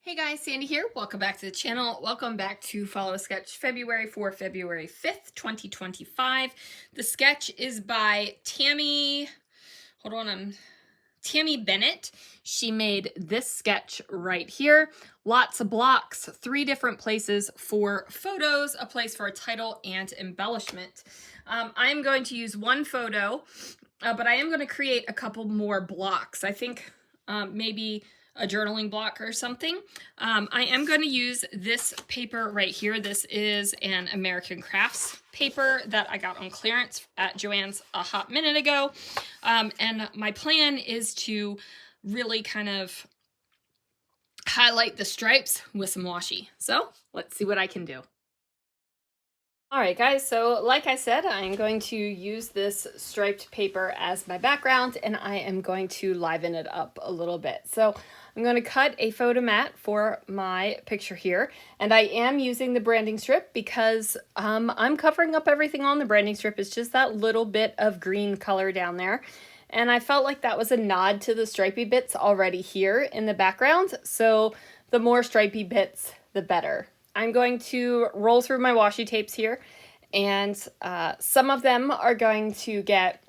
Hey guys, Sandy here. Welcome back to the channel. Welcome back to Follow a Sketch February for February 5th, 2025. The sketch is by Tammy Bennett. She made this sketch right here. Lots of blocks, 3 different places for photos, a place for a title, and embellishment. I'm going to use one photo, but I am going to create a couple more blocks. I think maybe a journaling block or something. I am going to use this paper right here. This is an American Crafts paper that I got on clearance at Joann's a hot minute ago. And my plan is to really kind of highlight the stripes with some washi. So let's see what I can do. All right, guys, so like I said, I'm going to use this striped paper as my background, and I am going to liven it up a little bit. So I'm going to cut a photo mat for my picture here, and I am using the branding strip because I'm covering up everything on the branding strip. It's just that little bit of green color down there, and I felt like that was a nod to the stripy bits already here in the background, so the more stripy bits, the better. I'm going to roll through my washi tapes here, and some of them are going to get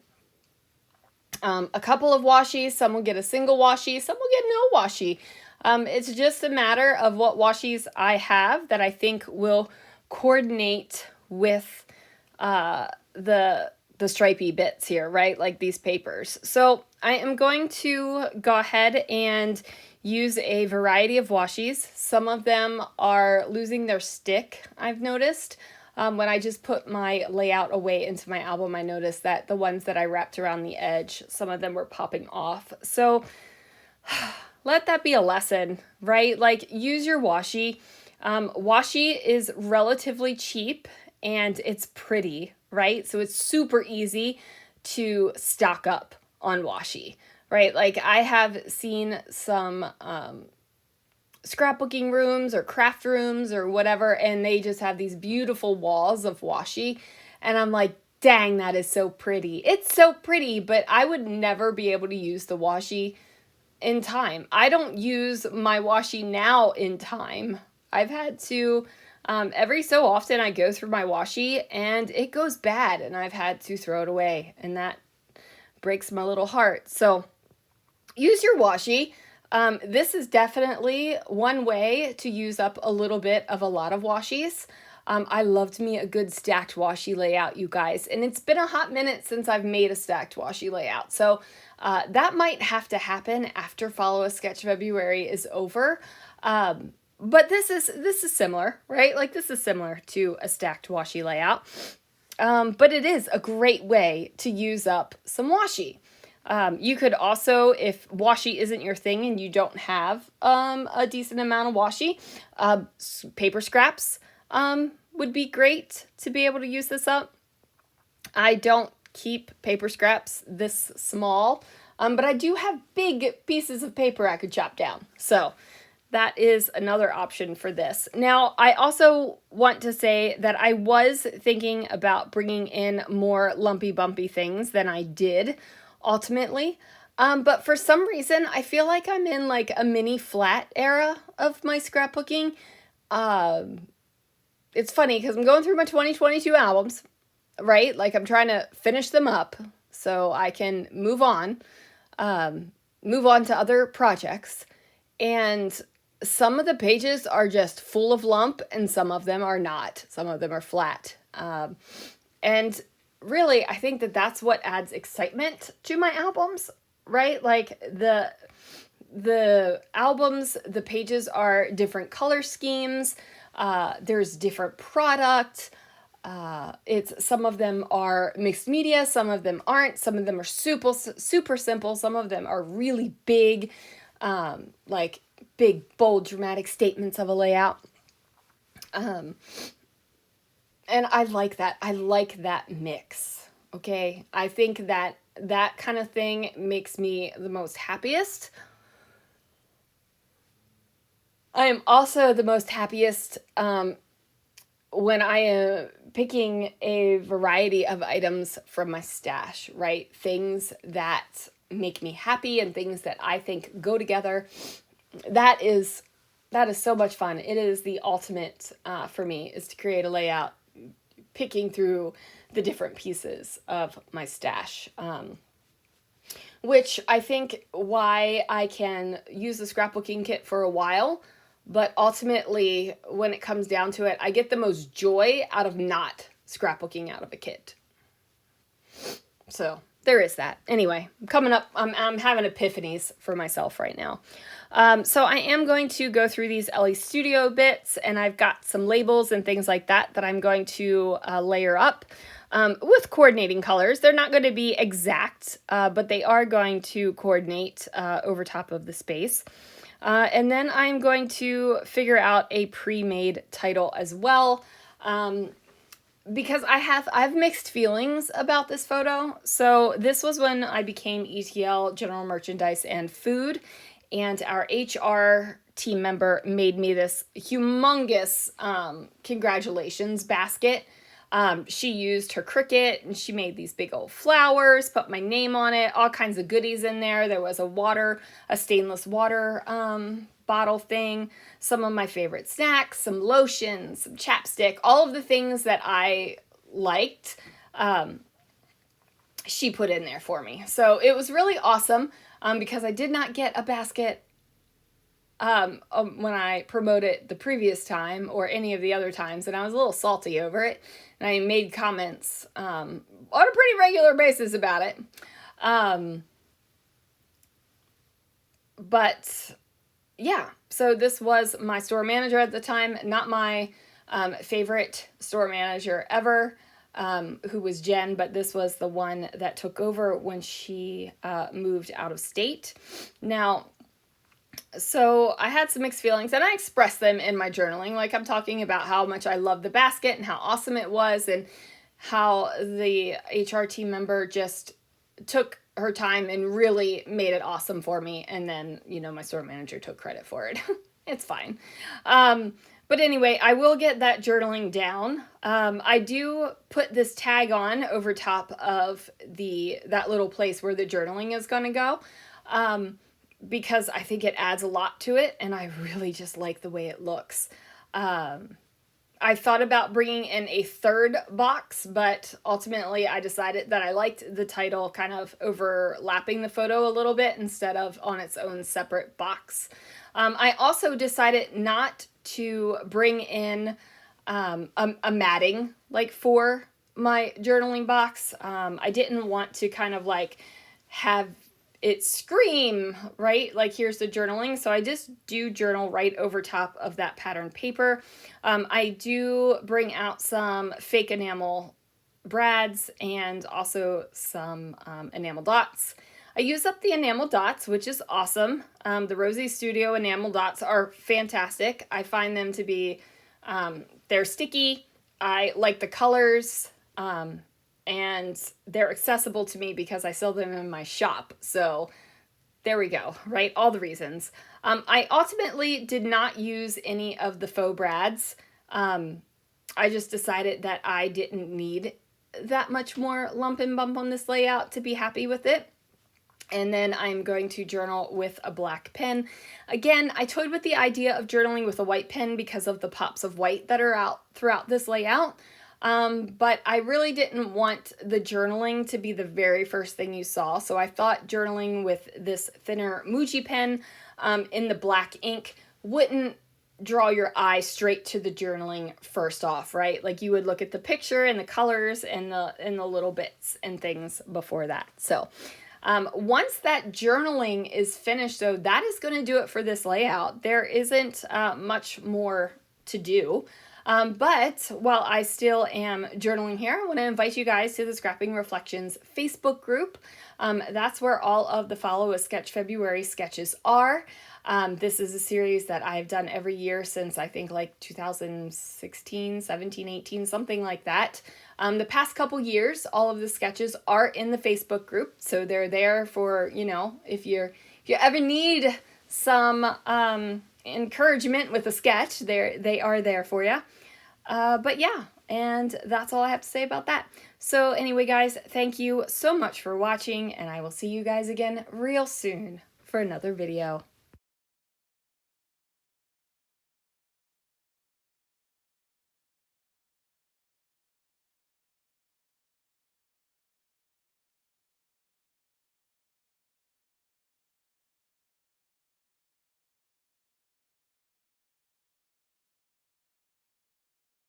a couple of washies, some will get a single washi, some will get no washi. It's just a matter of what washis I have that I think will coordinate with the stripy bits here, right? Like these papers. So I am going to go ahead and use a variety of washis. Some of them are losing their stick, I've noticed. When I just put my layout away into my album, I noticed that the ones that I wrapped around the edge, some of them were popping off. So let that be a lesson, right? Like, use your washi. Washi is relatively cheap and it's pretty, right? So it's super easy to stock up on washi, right? Like, I have seen some scrapbooking rooms or craft rooms or whatever, and they just have these beautiful walls of washi, and I'm like, dang, that is so pretty. It's so pretty, but I would never be able to use the washi in time. I don't use my washi now in time. I've had to, every so often I go through my washi and it goes bad and I've had to throw it away, and that breaks my little heart. So use your washi. This is definitely one way to use up a little bit of a lot of washis. I loved me a good stacked washi layout, you guys, and it's been a hot minute since I've made a stacked washi layout. So that might have to happen after Follow a Sketch February is over. But this is similar, right? Like, this is similar to a stacked washi layout. But it is a great way to use up some washi. You could also, if washi isn't your thing and you don't have a decent amount of washi, paper scraps would be great to be able to use this up. I don't keep paper scraps this small, but I do have big pieces of paper I could chop down. So that is another option for this. Now, I also want to say that I was thinking about bringing in more lumpy bumpy things than I did ultimately. But for some reason, I feel like I'm in like a mini flat era of my scrapbooking. It's funny because I'm going through my 2022 albums, right? Like, I'm trying to finish them up so I can move on to other projects. And some of the pages are just full of lump and some of them are not. Some of them are flat. And really, I think that that's what adds excitement to my albums, right? Like, the albums, the pages are different color schemes. There's different product. Some of them are mixed media. Some of them aren't. Some of them are super simple. Some of them are really big, like big, bold, dramatic statements of a layout. And I like that. I like that mix. Okay. I think that that kind of thing makes me the most happiest. I am also the most happiest when I am picking a variety of items from my stash, right? Things that make me happy and things that I think go together. That is that is so much fun. It is the ultimate for me, is to create a layout, picking through the different pieces of my stash. Which I think why I can use the scrapbooking kit for a while, but ultimately when it comes down to it, I get the most joy out of not scrapbooking out of a kit. So there is that. Anyway, coming up, I'm having epiphanies for myself right now. So I am going to go through these LE Studio bits, and I've got some labels and things like that that I'm going to layer up with coordinating colors. They're not going to be exact, but they are going to coordinate over top of the space. And then I'm going to figure out a pre-made title as well. Because I have mixed feelings about this photo. So this was when I became ETL, General Merchandise and Food, and our HR team member made me this humongous congratulations basket. She used her Cricut and she made these big old flowers, put my name on it, all kinds of goodies in there. There was a stainless water bottle thing, some of my favorite snacks, some lotion, some chapstick, all of the things that I liked, she put in there for me. So it was really awesome because I did not get a basket when I promoted the previous time or any of the other times, and I was a little salty over it, and I made comments on a pretty regular basis about it. But yeah, so this was my store manager at the time, not my favorite store manager ever, who was Jen, but this was the one that took over when she moved out of state. Now, so I had some mixed feelings, and I expressed them in my journaling. Like, I'm talking about how much I loved the basket and how awesome it was, and how the HR team member just took her time and really made it awesome for me. And then, you know, my store manager took credit for it. It's fine. But anyway, I will get that journaling down. I do put this tag on over top of that little place where the journaling is going to go. Because I think it adds a lot to it, and I really just like the way it looks. I thought about bringing in a third box, but ultimately I decided that I liked the title kind of overlapping the photo a little bit instead of on its own separate box. I also decided not to bring in a matting like for my journaling box. I didn't want to kind of like have it scream, right? Like, here's the journaling. So I just do journal right over top of that patterned paper. I do bring out some fake enamel brads and also some enamel dots. I use up the enamel dots, which is awesome. The Rosie Studio enamel dots are fantastic. I find them to be, they're sticky. I like the colors. And they're accessible to me because I sell them in my shop. So there we go, right? All the reasons. I ultimately did not use any of the faux brads. I just decided that I didn't need that much more lump and bump on this layout to be happy with it. And then I'm going to journal with a black pen. Again, I toyed with the idea of journaling with a white pen because of the pops of white that are out throughout this layout. But I really didn't want the journaling to be the very first thing you saw. So I thought journaling with this thinner Muji pen in the black ink wouldn't draw your eye straight to the journaling first off, right? Like, you would look at the picture and the colors and the little bits and things before that. So once that journaling is finished, though, that is going to do it for this layout. There isn't much more to do. But while I still am journaling here, I want to invite you guys to the Scrapping Reflections Facebook group. That's where all of the Follow a Sketch February sketches are. This is a series that I've done every year since I think like 2016, 17, 18, something like that. The past couple years, all of the sketches are in the Facebook group. So they're there for, you know, if you ever need some encouragement with a sketch, they are there for you. But yeah, and that's all I have to say about that. So anyway, guys, thank you so much for watching, and I will see you guys again real soon for another video.